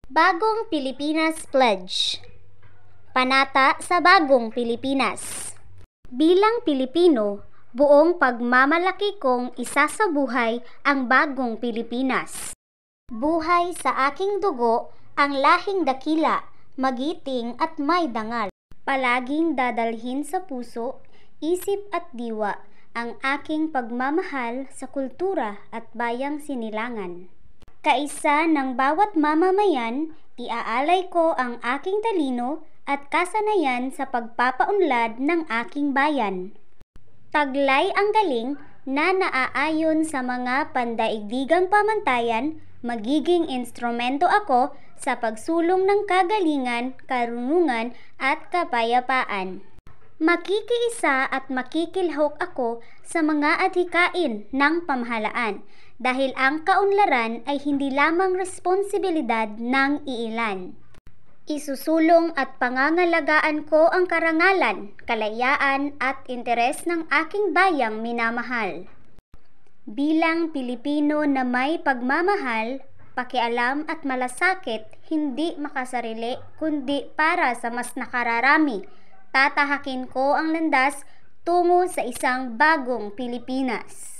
Bagong Pilipinas Pledge. Panata sa Bagong Pilipinas. Bilang Pilipino, buong pagmamalaki kong isasabuhay ang bagong Pilipinas. Buhay sa aking dugo ang lahing dakila, magiting at may dangal. Palaging dadalhin sa puso, isip at diwa ang aking pagmamahal sa kultura at bayang sinilangan. Kaisa ng bawat mamamayan, iaalay ko ang aking talino at kasanayan sa pagpapaunlad ng aking bayan. Taglay ang galing na naaayon sa mga pandaigdigang pamantayan, magiging instrumento ako sa pagsulong ng kagalingan, karunungan at kapayapaan. Makikiisa at makikilhok ako sa mga adhikain ng pamahalaan dahil ang kaunlaran ay hindi lamang responsibilidad ng iilan. Isusulong at pangangalagaan ko ang karangalan, kalayaan at interes ng aking bayang minamahal. Bilang Pilipino na may pagmamahal, pakialam at malasakit, hindi makasarili kundi para sa mas nakararami, tatahakin ko ang landas tungo sa isang bagong Pilipinas.